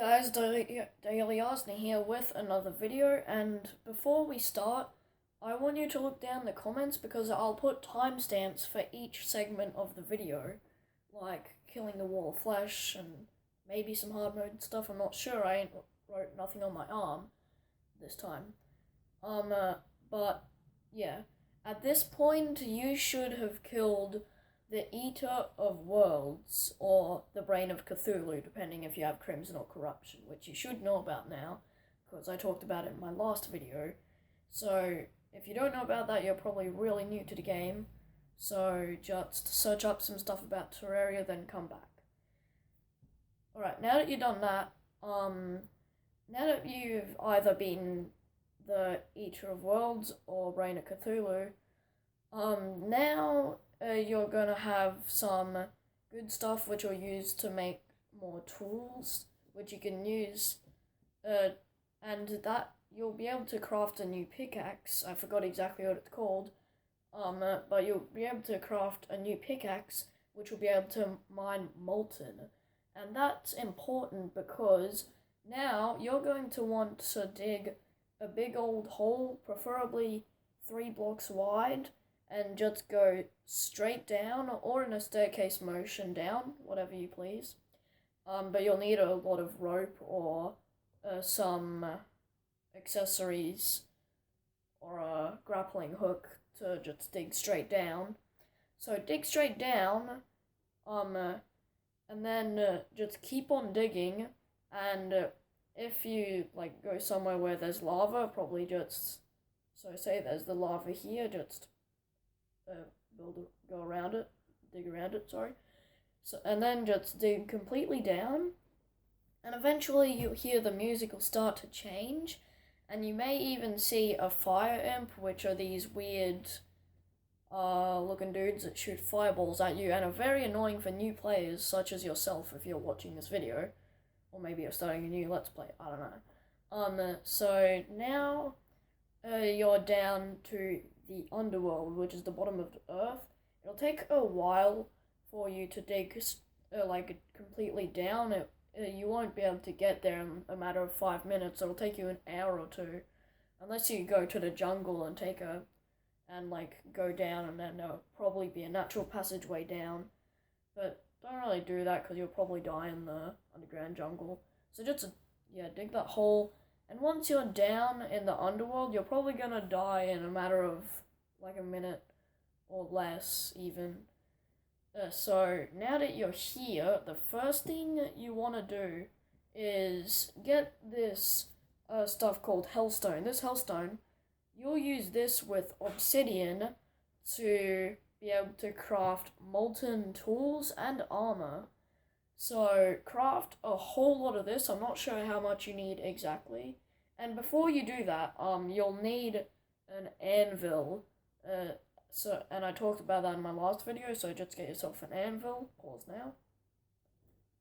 Guys, Daily Osney here with another video, and before we start, I want you to look down in the comments because I'll put timestamps for each segment of the video, like killing the wall of flesh and maybe some hard mode stuff. I'm not sure, I ain't wrote nothing on my arm this time. But yeah, at this point you should have killed the Eater of Worlds, or the Brain of Cthulhu, depending if you have Crimson or Corruption, which you should know about now, because I talked about it in my last video. So, if you don't know about that, you're probably really new to the game, so just search up some stuff about Terraria, then come back. Alright, now that you've done that, now that you've either been the Eater of Worlds or Brain of Cthulhu, now you're gonna have some good stuff which you'll use to make more tools, which you can use, and that you'll be able to craft a new pickaxe. I forgot exactly what it's called, but you'll be able to craft a new pickaxe which will be able to mine molten, and that's important because now you're going to want to dig a big old hole, preferably 3 blocks wide, and just go straight down, or in a staircase motion down, whatever you please. But you'll need a lot of rope or some accessories or a grappling hook to just dig straight down. So dig straight down, and then just keep on digging, and if you go somewhere where there's lava, probably just, so say there's the lava here, just go around it, dig around it, sorry. So, and then just dig completely down, and eventually you'll hear the music will start to change, and you may even see a fire imp, which are these weird looking dudes that shoot fireballs at you and are very annoying for new players, such as yourself if you're watching this video, or maybe you're starting a new Let's Play, I don't know. So now you're down to the underworld, which is the bottom of the earth. It'll take a while for you to dig completely down. You won't be able to get there in a matter of 5 minutes. It'll take you an hour or two, unless you go to the jungle and go down, and then there'll probably be a natural passageway down. But don't really do that because you'll probably die in the underground jungle. So just dig that hole. And once you're down in the underworld, you're probably gonna die in a matter of a minute or less even. So now that you're here, the first thing you want to do is get this stuff called hellstone. This hellstone, you'll use this with obsidian to be able to craft molten tools and armor. So craft a whole lot of this. I'm not sure how much you need exactly. And before you do that, you'll need an anvil. And I talked about that in my last video, so just get yourself an anvil. Pause now.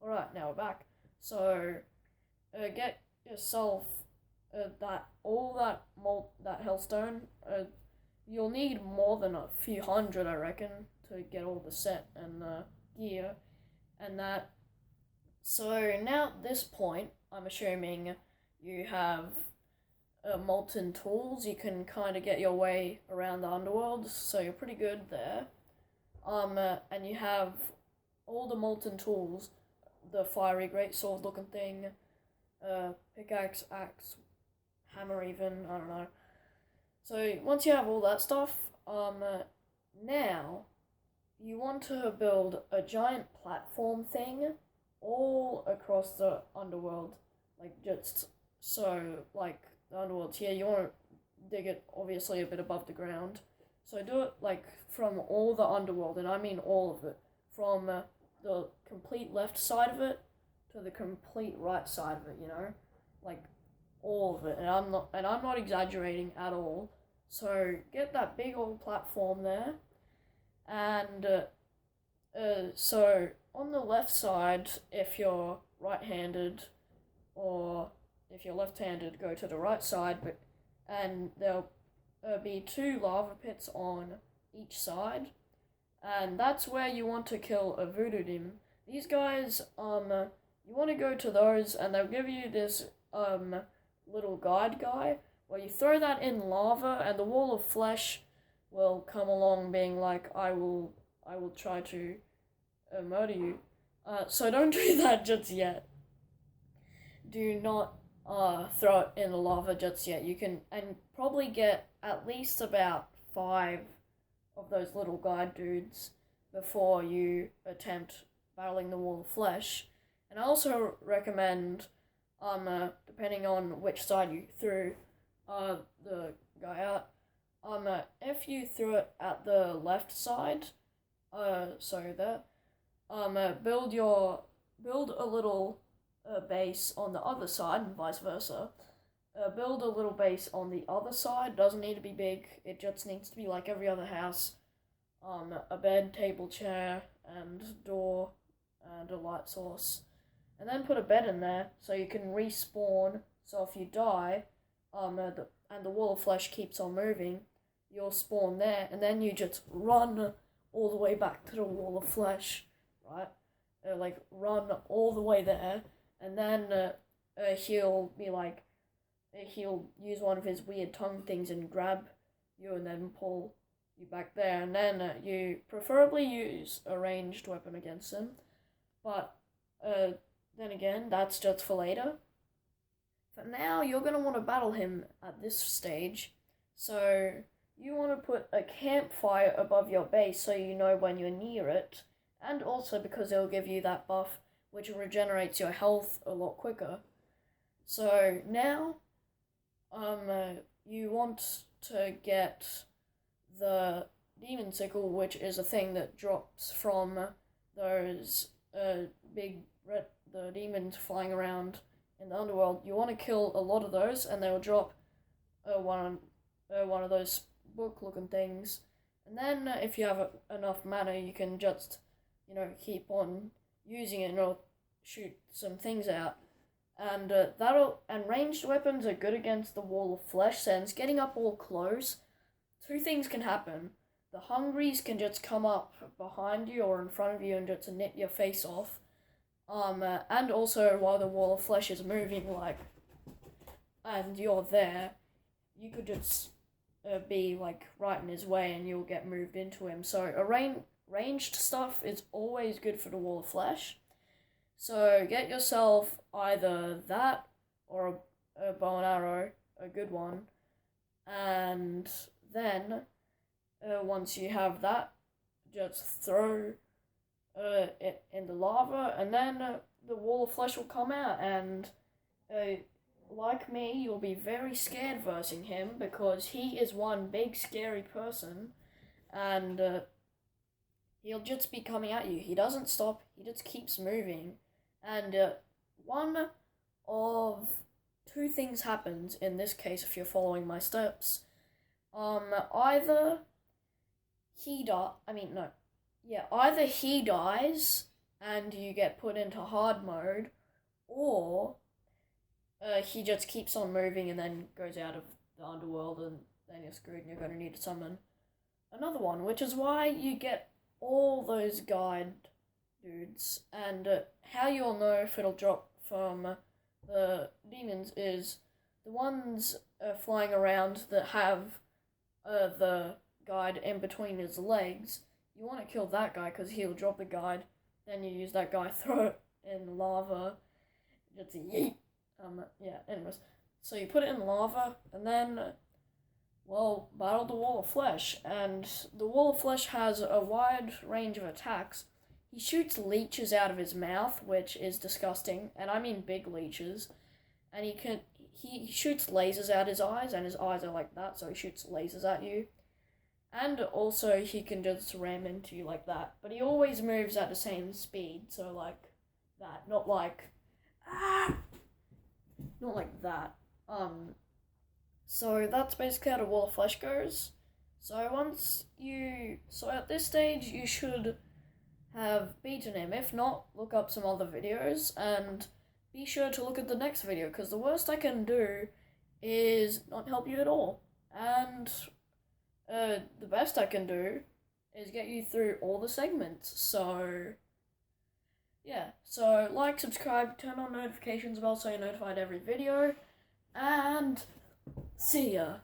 Alright, now we're back. So, get yourself that hellstone. You'll need more than a few hundred, I reckon, to get all the set and the gear and that. So now at this point, I'm assuming you have molten tools. You can kind of get your way around the underworld, so you're pretty good there. And you have all the molten tools, the fiery greatsword looking thing, pickaxe, axe, hammer even, I don't know. So once you have all that stuff, now you want to build a giant platform thing all across the underworld, the underworld's here. You want to dig it obviously a bit above the ground, so do it from all the underworld, and I mean all of it, from the complete left side of it to the complete right side of it, all of it, and I'm not exaggerating at all. So get that big old platform there, and so on the left side, if you're right-handed, or if you're left-handed, go to the right side, and there'll be 2 lava pits on each side, and that's where you want to kill a voodoo demon. These guys you want to go to those, and they'll give you this little guide guy where you throw that in lava, and the wall of flesh will come along, being like, I will try to murder you. So don't do that just yet. Do not throw it in the lava just yet. You can and probably get at least about 5 of those little guide dudes before you attempt battling the wall of flesh. And I also recommend, depending on which side you threw the guy out, if you threw it at the left side, build a little base on the other side, and vice versa. Build a little base on the other side. Doesn't need to be big. It just needs to be like every other house. A bed, table, chair, and door, and a light source. And then put a bed in there so you can respawn. So if you die, and the wall of flesh keeps on moving, you'll spawn there, and then you just run all the way back to the wall of flesh, right? Run all the way there, and then he'll be like, he'll use one of his weird tongue things and grab you and then pull you back there, and then you preferably use a ranged weapon against him, but then again, that's just for later. For now, you're going to want to battle him at this stage, so you want to put a campfire above your base so you know when you're near it, and also because it'll give you that buff which regenerates your health a lot quicker. So now, you want to get the demon sickle, which is a thing that drops from those the demons flying around in the underworld. You want to kill a lot of those, and they'll drop one of those book-looking things. And then if you have enough mana, you can just, keep on using it, and it'll shoot some things out. And ranged weapons are good against the wall of flesh, since getting up all close, 2 things can happen. The hungries can just come up behind you or in front of you and just nip your face off. And also while the wall of flesh is moving, and you're there, you could just be right in his way and you'll get moved into him. So ranged stuff is always good for the wall of flesh. So get yourself either that or a bow and arrow, a good one, and then once you have that, just throw it in the lava, and then the wall of flesh will come out, and like me, you'll be very scared versing him, because he is one big scary person, and he'll just be coming at you. He doesn't stop, he just keeps moving, and one of 2 things happens in this case if you're following my steps. Either he dies and you get put into hard mode, or he just keeps on moving and then goes out of the underworld, and then you're screwed and you're going to need to summon another one, which is why you get all those guide dudes. And how you'll know if it'll drop from the demons is the ones flying around that have the guide in between his legs. You want to kill that guy because he'll drop the guide. Then you use that guy, throw it in lava. Just yeet. Anyways. So you put it in lava, and then, battle the wall of flesh. And the wall of flesh has a wide range of attacks. He shoots leeches out of his mouth, which is disgusting, and I mean big leeches. And he shoots lasers out his eyes, and his eyes are like that, so he shoots lasers at you. And also, he can just ram into you like that. But he always moves at the same speed, so like that. Not like that. So that's basically how the wall of flesh goes. So at this stage, you should have beaten him. If not, look up some other videos, and be sure to look at the next video, because the worst I can do is not help you at all. And the best I can do is get you through all the segments. So yeah, so like, subscribe, turn on notifications bell so you're notified every video, and see ya.